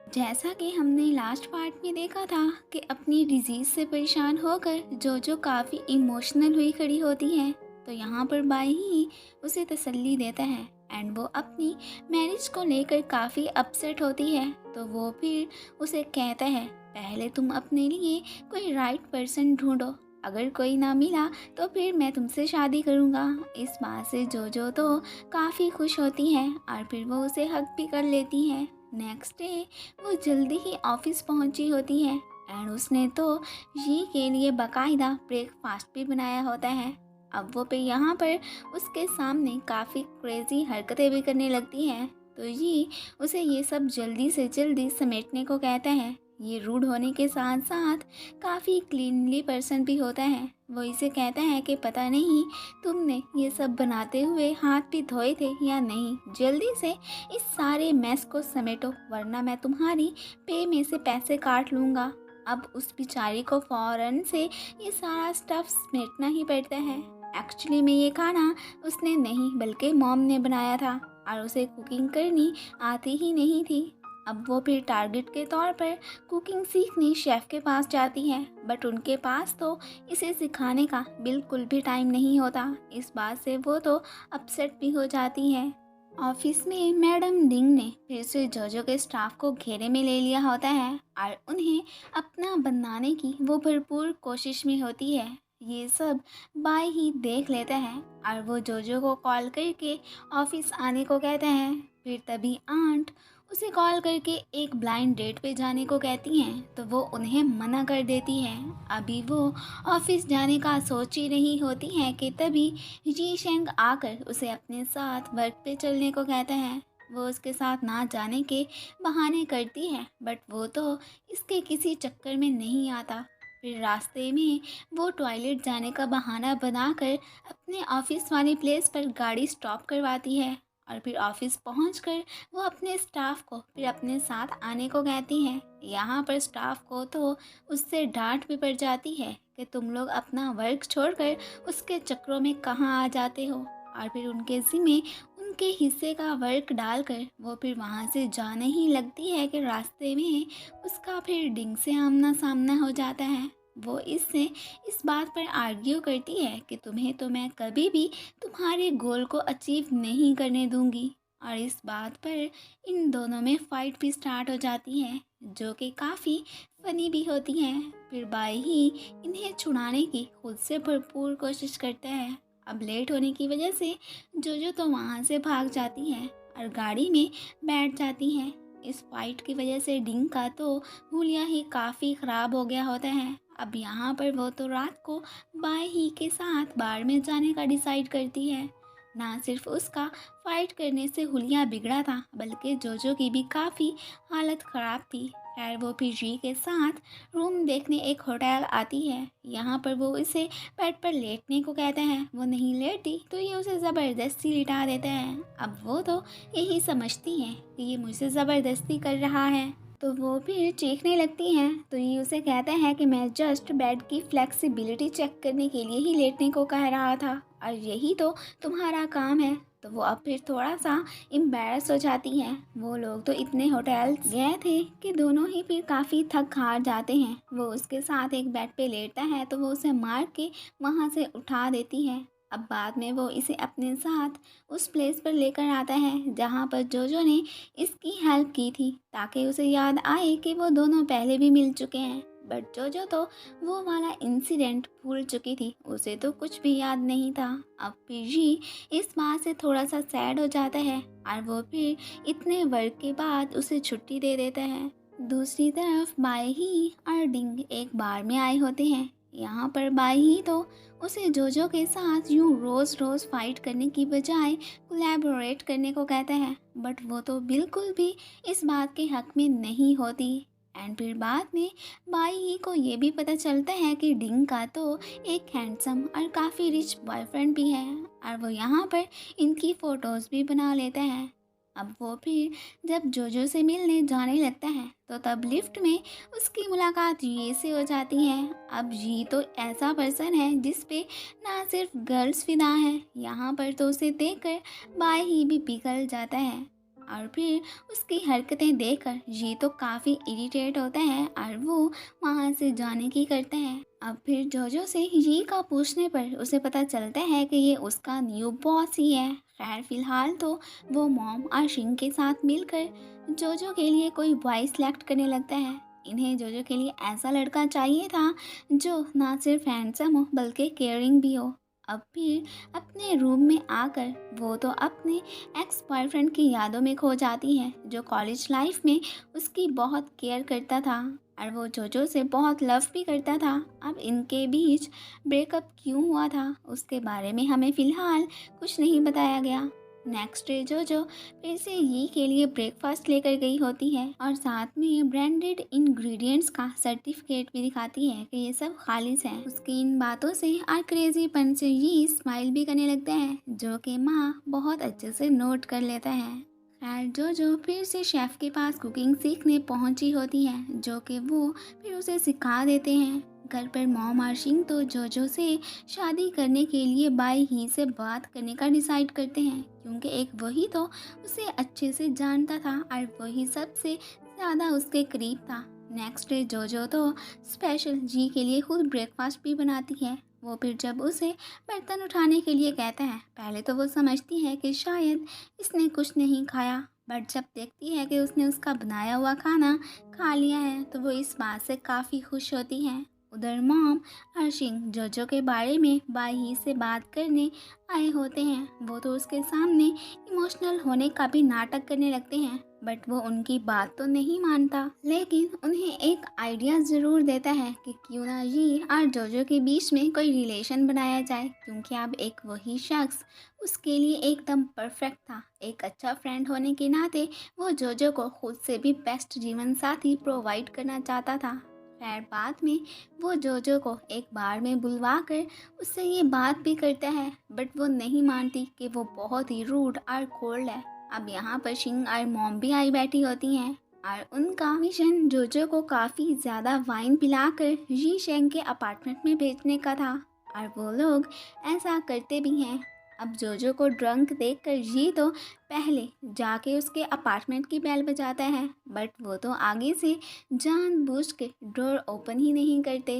जैसा कि हमने लास्ट पार्ट में देखा था कि अपनी डिजीज़ से परेशान होकर जोजो काफ़ी इमोशनल हुई खड़ी होती है। तो यहाँ पर बाई ही उसे तसल्ली देता है एंड वो अपनी मैरिज को लेकर काफ़ी अपसेट होती है। तो वो फिर उसे कहता है, पहले तुम अपने लिए कोई राइट पर्सन ढूंढो, अगर कोई ना मिला तो फिर मैं तुमसे शादी करूँगा। इस बात से जोजो तो काफ़ी खुश होती है और फिर वो उसे हक भी कर लेती है। नेक्स्ट डे वो जल्दी ही ऑफिस पहुंची होती है एंड उसने तो जी के लिए बाकायदा ब्रेकफास्ट भी बनाया होता है। अब वो पे यहाँ पर उसके सामने काफ़ी क्रेजी हरकतें भी करने लगती है। तो ये उसे ये सब जल्दी से जल्दी समेटने को कहता है। ये रूड होने के साथ साथ काफ़ी क्लीनली पर्सन भी होता है। वो इसे कहता है कि पता नहीं तुमने ये सब बनाते हुए हाथ भी धोए थे या नहीं, जल्दी से इस सारे मैस को समेटो वरना मैं तुम्हारी पे में से पैसे काट लूँगा। अब उस बेचारी को फ़ौरन से ये सारा स्टफ समेटना ही पड़ता है। एक्चुअली में ये खाना उसने नहीं बल्कि मॉम ने बनाया था और उसे कुकिंग करनी आती ही नहीं थी। अब वो फिर टारगेट के तौर पर कुकिंग सीखने शेफ़ के पास जाती है, बट उनके पास तो इसे सिखाने का बिल्कुल भी टाइम नहीं होता। इस बात से वो तो अपसेट भी हो जाती है। ऑफिस में मैडम डिंग ने फिर से जोजो के स्टाफ को घेरे में ले लिया होता है और उन्हें अपना बनाने की वो भरपूर कोशिश में होती है। ये सब बाय ही देख लेता है और वो जोजो को कॉल करके ऑफिस आने को कहता है। फिर तभी आंट उसे कॉल करके एक ब्लाइंड डेट पे जाने को कहती हैं, तो वो उन्हें मना कर देती है। अभी वो ऑफिस जाने का सोच ही रही होती है कि तभी जी शेंग आकर उसे अपने साथ वर्क पे चलने को कहता है। वो उसके साथ ना जाने के बहाने करती है, बट वो तो इसके किसी चक्कर में नहीं आता। फिर रास्ते में वो टॉयलेट जाने का बहाना बनाकर अपने ऑफिस वाली प्लेस पर गाड़ी स्टॉप करवाती है और फिर ऑफिस पहुंचकर वो अपने स्टाफ को फिर अपने साथ आने को कहती है। यहाँ पर स्टाफ को तो उससे डांट भी पड़ जाती है कि तुम लोग अपना वर्क छोड़कर उसके चक्रों में कहाँ आ जाते हो, और फिर उनके ज़िम्मे उनके हिस्से का वर्क डालकर वो फिर वहाँ से जाने ही लगती है कि रास्ते में उसका फिर डिंग से आमना सामना हो जाता है। वो इससे इस बात पर आर्ग्यू करती है कि तुम्हें तो मैं कभी भी तुम्हारे गोल को अचीव नहीं करने दूंगी, और इस बात पर इन दोनों में फाइट भी स्टार्ट हो जाती है जो कि काफ़ी फनी भी होती है। फिर बाई ही इन्हें छुड़ाने की खुद से भरपूर कोशिश करता है। अब लेट होने की वजह से जोजो तो वहाँ से भाग जाती है और गाड़ी में बैठ जाती है। इस फाइट की वजह से डिंग का तो हुलिया ही काफ़ी ख़राब हो गया होता है। अब यहाँ पर वो तो रात को बाय ही के साथ बार में जाने का डिसाइड करती है। ना सिर्फ उसका फाइट करने से हुलिया बिगड़ा था बल्कि जोजो की भी काफ़ी हालत ख़राब थी। खैर वो फिर जी के साथ रूम देखने एक होटल आती है। यहाँ पर वो इसे बेड पर लेटने को कहते हैं। वो नहीं लेटी तो ये उसे ज़बरदस्ती लिटा देते हैं। अब वो तो यही समझती है कि ये मुझसे ज़बरदस्ती कर रहा है, तो वो फिर चीखने लगती हैं। तो ये उसे कहता है कि मैं जस्ट बेड की फ्लेक्सिबिलिटी चेक करने के लिए ही लेटने को कह रहा था और यही तो तुम्हारा काम है। तो वो अब फिर थोड़ा सा एम्बैरस हो जाती हैं। वो लोग तो इतने होटल्स गए थे कि दोनों ही फिर काफ़ी थक हार जाते हैं। वो उसके साथ एक बेड पे लेटता है तो वो उसे मार के वहाँ से उठा देती है। अब बाद में वो इसे अपने साथ उस प्लेस पर लेकर आता है जहाँ पर जोजो ने इसकी हेल्प की थी, ताकि उसे याद आए कि वो दोनों पहले भी मिल चुके हैं। बट जोजो तो वो वाला इंसिडेंट भूल चुकी थी, उसे तो कुछ भी याद नहीं था। अब फिर जी इस बात से थोड़ा सा सैड हो जाता है और वो फिर इतने वर्क के बाद उसे छुट्टी दे देता है। दूसरी तरफ बाई ही और डिंग एक बार में आए होते हैं। यहाँ पर बाई ही तो उसे जोजो के साथ यूं रोज़ रोज़ फाइट करने की बजाय कोलैबोरेट करने को कहता है, बट वो तो बिल्कुल भी इस बात के हक में नहीं होती। एंड फिर बाद में बाई ही को ये भी पता चलता है कि डिंग का तो एक हैंडसम और काफ़ी रिच बॉयफ्रेंड भी है और वो यहाँ पर इनकी फ़ोटोज़ भी बना लेता है। अब वो फिर जब जोजो से मिलने जाने लगता है तो तब लिफ्ट में उसकी मुलाकात ये से हो जाती है। अब ये तो ऐसा पर्सन है जिस पे ना सिर्फ गर्ल्स फिदा हैं, यहाँ पर तो उसे देखकर बाय ही भी पिघल जाता है। और फिर उसकी हरकतें देखकर ये तो काफ़ी इरिटेट होता है और वो वहाँ से जाने की करता है। अब फिर जोजो से ये का पूछने पर उसे पता चलता है कि ये उसका न्यू बॉस ही है। खैर फिलहाल तो वो मॉम और शिंग के साथ मिलकर जोजो के लिए कोई बॉय सिलेक्ट करने लगता है। इन्हें जोजो के लिए ऐसा लड़का चाहिए था जो ना सिर्फ हैंडसम हो बल्कि केयरिंग भी हो। अब फिर अपने रूम में आकर वो तो अपने एक्स बॉयफ्रेंड की यादों में खो जाती है जो कॉलेज लाइफ में उसकी बहुत केयर करता था और वो जोजो से बहुत लव भी करता था। अब इनके बीच ब्रेकअप क्यों हुआ था उसके बारे में हमें फ़िलहाल कुछ नहीं बताया गया। नेक्स्ट डे जोजो फिर से ये के लिए ब्रेकफास्ट लेकर गई होती है और साथ में ब्रांडेड इंग्रेडिएंट्स का सर्टिफिकेट भी दिखाती है कि ये सब खालिस है। उसकी इन बातों से और क्रेजीपन से ये स्माइल भी करने लगता है जो कि माँ बहुत अच्छे से नोट कर लेता है। खैर जोजो फिर से शेफ़ के पास कुकिंग सीखने पहुंची होती है जो कि वो फिर उसे सिखा देते हैं। घर पर मॉम और शिंग तो जोजो से शादी करने के लिए बाई ही से बात करने का डिसाइड करते हैं क्योंकि एक वही तो उसे अच्छे से जानता था और वही सबसे ज़्यादा उसके करीब था। नेक्स्ट डे जोजो तो स्पेशल जी के लिए खुद ब्रेकफास्ट भी बनाती है। वो फिर जब उसे बर्तन उठाने के लिए कहता है पहले तो वो समझती है कि शायद इसने कुछ नहीं खाया, बट जब देखती है कि उसने उसका बनाया हुआ खाना खा लिया है तो वो इस बात से काफ़ी खुश होती है। उधर मॉम और शिंग जोजो के बारे में बाई से बात करने आए होते हैं। वो तो उसके सामने इमोशनल होने का भी नाटक करने लगते हैं बट वो उनकी बात तो नहीं मानता, लेकिन उन्हें एक आइडिया ज़रूर देता है कि क्यों ना ये और जोजो के बीच में कोई रिलेशन बनाया जाए क्योंकि अब एक वही शख्स उसके लिए एकदम परफेक्ट था। एक अच्छा फ्रेंड होने के नाते वो जोजो को खुद से भी बेस्ट जीवन साथी प्रोवाइड करना चाहता था। खैर बाद में वो जोजो को एक बार में बुलवा कर उससे ये बात भी करता है बट वो नहीं मानती कि वो बहुत ही रूड और कोल्ड है। अब यहाँ पर शिंग और मॉम भी आई बैठी होती हैं और उनका मिशन जोजो को काफ़ी ज़्यादा वाइन पिलाकर जी शेंग के अपार्टमेंट में भेजने का था और वो लोग ऐसा करते भी हैं। अब जोजो को ड्रंक देखकर जी तो पहले जाके उसके अपार्टमेंट की बेल बजाता है बट वो तो आगे से जानबूझ के डोर ओपन ही नहीं करते।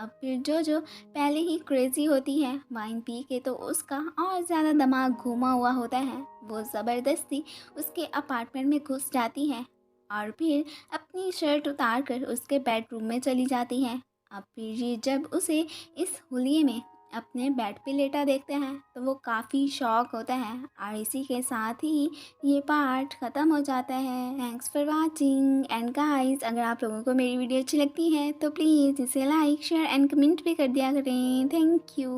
अब फिर जोजो पहले ही क्रेजी होती है वाइन पी के तो उसका और ज़्यादा दिमाग घूमा हुआ होता है। वो ज़बरदस्ती उसके अपार्टमेंट में घुस जाती है और फिर अपनी शर्ट उतार कर उसके बेडरूम में चली जाती है। अब फिर ये जब उसे इस हुलिये में अपने बेड पे लेटा देखते हैं तो वो काफ़ी शॉक होता है और इसी के साथ ही ये पार्ट ख़त्म हो जाता है। Thanks for watching and guys, अगर आप लोगों को मेरी वीडियो अच्छी लगती है तो प्लीज़ इसे लाइक शेयर एंड कमेंट भी कर दिया करें। Thank you.